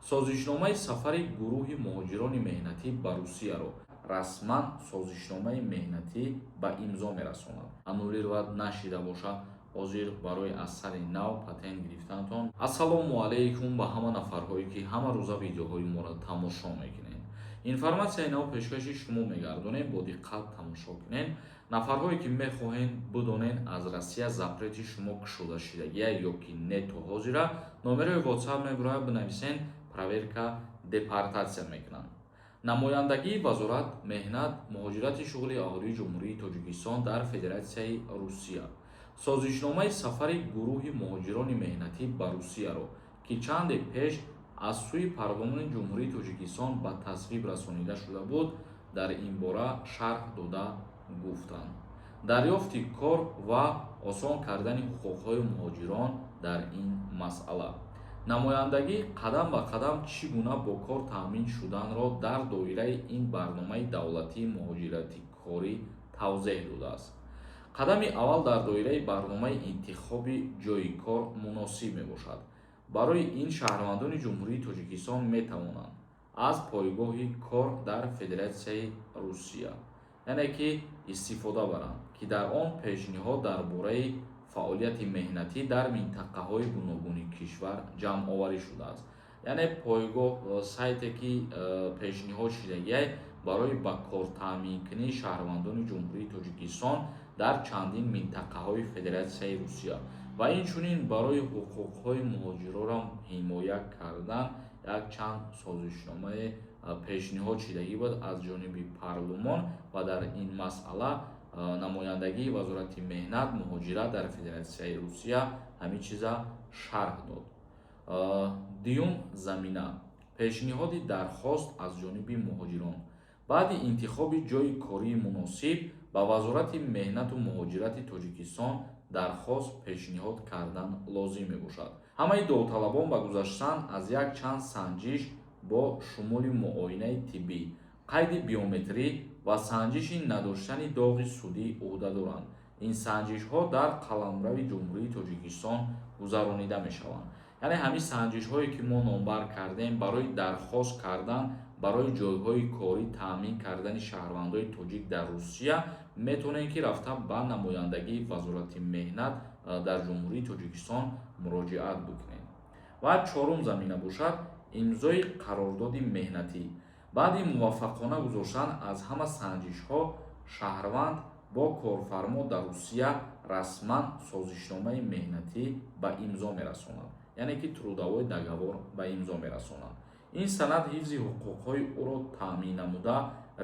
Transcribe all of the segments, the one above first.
созишномаи сафари гурӯҳи муҳоҷирони меҳнатӣ ба Русияро расман созишномаи меҳнатӣ ба имзо мерасонад. Аннулировад нашида бошад, ҳозир барои аз сари нав патент гирифтанатон. Ассалому алайкум ба ҳама нафарҳое ки ҳама рӯза видеоҳои моро тамошо мекунед. Информатсияи нав пешкаши шумо мегардонем, бо диққат тамошо кунед. Нафарҳое ки мехоҳед бидонед аз Россия запрети шумо кушода шудагия ё ки не то ҳозира, номерои WhatsApp мебарояд бинависен, проверка депортатсия мекунанд. намояндагии вазорат меҳнат муҳоҷирати шуғли аҳолии ҷумҳурии Тоҷикистон дар Федератсияи Русия созишномаи сафари гурӯҳи муҳоҷирони меҳнатӣ ба Русияро, ки чанде пеш аз сӯи Парлумони ҷумҳурии Тоҷикистон ба тасвиб расонида шуда буд, дар ин бора шарҳ дода гуфтанд. дарёфти кор ва осон кардани ҳуқуқҳои муҳоҷирон дар ин масъала. намояндагӣ қадам ба қадам чӣ гуна бо кор таъмин шуданро дар доираи ин барномаи давлатии муҳоҷирати корӣ тавзеҳ додааст. қадами аввал дар доираи барномаи интихоби ҷойи кор муносиб мебошад. барои ин шаҳрвандони ҷумҳурии Тоҷикистон метавонанд аз пойгоҳи кор дар Федератсияи Русия, яъне ки истифода баранд, ки дар он пешниҳод дар бораи фаъолияти меҳнатӣ дар минтақаҳои гуногуни кишвар ҷамъоварӣ шудааст. яъне пойгоҳ сайте ки пешниҳод шудагиай барои ба кор таъминкунии шаҳрвандони ҷумҳурии Тоҷикистон дар чандин минтақаҳои Федератсияи Русия ва инчунин барои ҳуқуқҳои муҳоҷиронро ҳимоя кардан якчанд созишномае пешниҳод шудагӣ буд аз ҷониби Парлумон ва дар ин масъала намояндагии вазорати меҳнат муҳоҷират дар Федератсияи Русия ҳамин чиза шарҳ дод. дуюм замина пешниҳоди дархост аз ҷониби муҳоҷирон. баъди интихоби ҷойи кории муносиб ба вазорати меҳнату муҳоҷирати Тоҷикистон дархост пешниҳод кардан лозим мебошад. ҳамаи довталабон ба гузаштан аз якчанд санҷиш бо шумули муоинаи тиббӣ, қайди биометрӣ ва санҷиши надоштани доғи судӣ ӯҳда доранд. ин санҷишҳо дар қаламрави ҷумҳурии Тоҷикистон гузаронида мешаванд. яъне ҳамин санҷишҳое ки мо номбар кардем барои дархост кардан барои ҷойҳои корӣ таъмин кардани шаҳрвандои тоҷик дар Русия метавонем ки рафта ба намояндагии вазорати меҳнат дар ҷумҳурии Тоҷикистон муроҷиат бикунем. ва чорум замина бошад имзои қарордоди меҳнатӣ. баъди муваффақона гузоштан аз ҳама санҷишҳо, шаҳрванд бо корфармо дар Русия расман созишномаи меҳнатӣ ба имзо мерасонад, яъне ки трудовой договор ба имзо мерасонад. ин санад ҳифзи ҳуқуқҳои ӯро таъмин намуда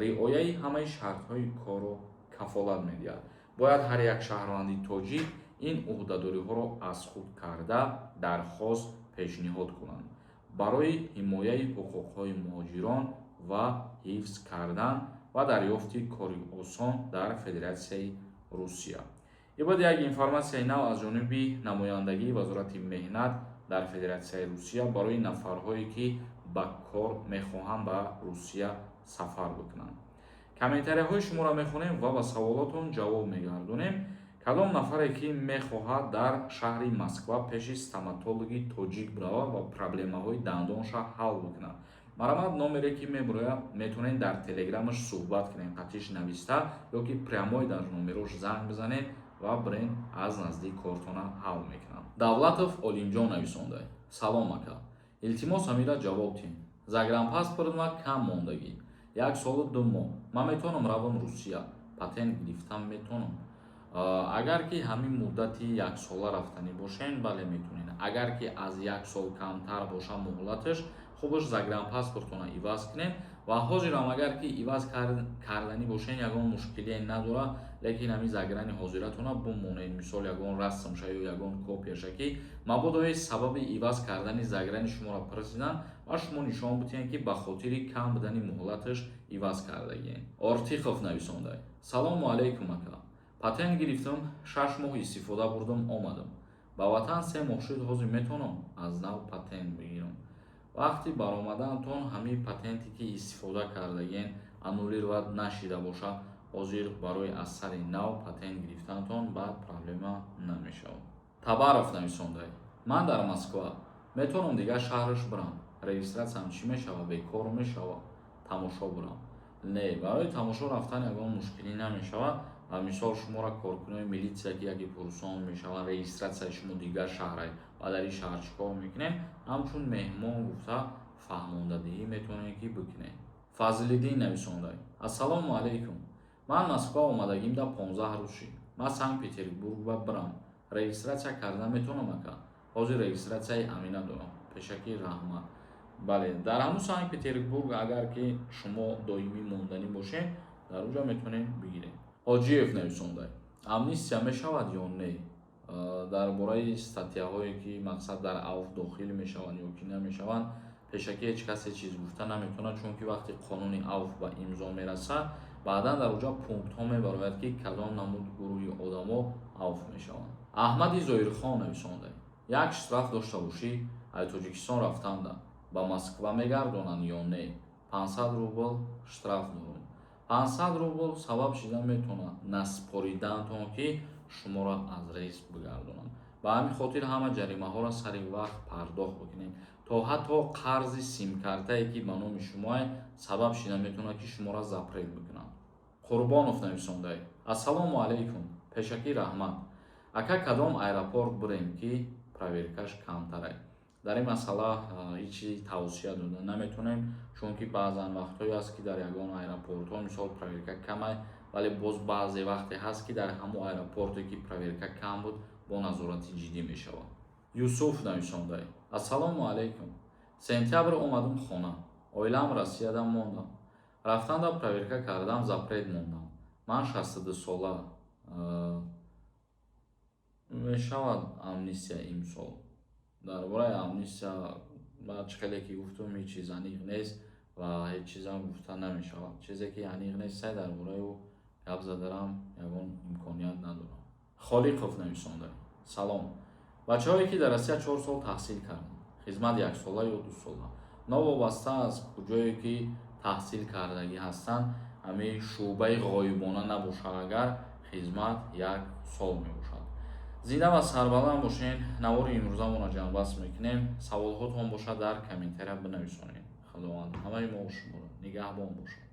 риояи ҳамаи шартҳои корро кафолат медиҳад. бояд ҳар як шаҳрванди тоҷик ин ӯҳдадориҳоро аз худ карда дархост пешниҳод кунанд барои ҳимояи ҳуқуқҳои муҳоҷирон ва ҳифз кардан ва дарёфти кори осон дар Федератсияи Русия. ин буд як информатсияи нав аз ҷониби намояндагии вазорати меҳнат дар Федератсияи Русия барои нафарҳое ки ба кор мехоҳанд ба Русия сафар бикунанд. комментарияҳои шуморо мехонем ва ба саволотон ҷавоб мегардонем. кадом нафаре ки мехоҳад дар шаҳри Москва пеши стоматологи тоҷик бирава ва проблемаҳои дандонша ҳал бикунад, марамад номере ки мебарояд метавонед дар телеграмаш суҳбат кунед, қатиш нависта ё ки прямой дар номерош занг бизанед ва бирен аз наздик кортона ҳал мекунанд. Давлатов Олимҷон нависонда: салом ака, илтимос ҳамира ҷавоб тиҳем. загранпаспорт ма кам мондагӣ, 1 солу 2 моҳ. ман метавонам равам Русия, патент гирифтан метавонам? агар ки ҳамин муддати 1 сола рафтанӣ бошен, бале метавонед. агар ки аз 1 сол камтар боша муҳлаташ, хубаш загранпаспортона иваз кунед ва ҳозирам агар ки иваз карданӣ бошен ягон мушкилие надора, лекин ҳамин заграни ҳозиратона бимонед. мисол ягон расмша ё ягон копияша ки мабодои сабаби иваз кардани заграни шуморо пурсидан ва шумо нишон битиҳед ки ба хотири кам будани муҳлаташ иваз кардагиед. Ортиқов нависонда: салому алайкум ака, патент гирифтам, 6 моҳ истифода бурдам омадам. ба ватан 3 моҳ шуд, ҳозир метавонам аз нав патент бигирам. вақти баромаданатон ҳамин патенте ки истифода кардагиен аннулировад нашида боша, ҳозир барои аз сари нав патент гирифтанатон баъд проблема намешавад. Табаров нависонда: ман дар Москва, метавонам дигар шаҳраш бирам. регистратсияам чӣ мешавад, бекор мешавад, тамошо бурам? Не, барои тамошо рафтан ягон мушкилӣ намешавад. Мисол шуморо коркунои милитсия ки яке пурсон мешаванд, регистратсияи шумо дигар шаҳре ва дар ин шаҳр чӣ кор мекунем? Ҳамчун меҳмон гуфта фаҳмондадиҳӣ метавонем ки бикунем. Фазлиддин нависондаи: ассалому алайкум. Ман Москва омадагим да 15 рӯз шид. Ман Санкт-Петербург ба бирам. Регистратсия карда метавонам ака? Ҳозир регистратсияи амина дорам. Пешакӣ раҳмат. бале, дар ҳамун Санкт-Петербург агар ки шумо доимӣ монданӣ бошед, дар онҷо метавонед бигиред. Ҳоҷиев нависондаи: амнистия мешавад ё не? Дар бораи статьяҳое ки мақсад дар авф дохил мешаванд ё ки намешаванд, пешакӣ ҳеҷ касе чиз гуфта наметавонад, чунки вақти қонуни авф ба имзо мерасад, баъдан дар онҷо пунктҳо мебарояд ки кадом намуд гурӯҳи одамо авф мешаванд. Аҳмади Зоирхон нависондаи: як штраф дошта бошӣ, аз Тоҷикистон рафтанда ба Москва мегардонанд ё не? 500 рубл штраф дорам. 500 рубл сабаб шида метавонад наспоридантон ки шуморо аз рейс бигардонанд. ба ҳамин хотир ҳама ҷаримаҳоро сари вақт пардохт бикунед, то ҳатто қарзи симкартае ки ба номи шумоа сабаб шида метавонад ки шуморо запрет бикунанд. Қурбонов нависондаи: ассалому алайкум. Пешакӣ раҳмат. Ака кадом аэропорт бирем ки проверкаш камтарай? дар ин масъала ҳеҷ чизи тавсия дода наметавонем, чунки баъзан вақтҳое ҳаст ки дар ягон аэропортҳо мисол проверка камай, вале боз баъзе вақте ҳаст ки дар ҳамон аэропорте ки проверка кам буд бо назорати ҷиддӣ мешавад. Юсуф нависондаи: ассалому алайкум. Сентябр омадам хона. Оилаам Россияда мондам. Рафтанда проверка кардам, запрет мондам. Ман 62 сола. Мешавад амнистия имсол? дар бораи амнистия баъд хеле ки гуфтум ҳеҷ чиз аниқ нест ва ҳеҷ чизам гуфта намешавад. Чизе ки аниқ нест, сай дар бораи ӯ гап задарам ягон имконият надорам. Холиқов нависондаи: салом. Бачаҳое ки дар Россия 4 сол таҳсил карданд, хизмат 1 сола ё 2 сола, новобаста аз куҷое ки таҳсил кардагӣ ҳастанд, ҳамин шуъбаи ғоибона набошад, агар хизмат 1 сол мебошад. зинда ва сарбаланд бошед. навори имрӯзамонро ҷамъбаст мекунем. саволҳотон бошад дар комментария бинависонед. худованд ҳамаи мо шуморо nigaҳбон бошад.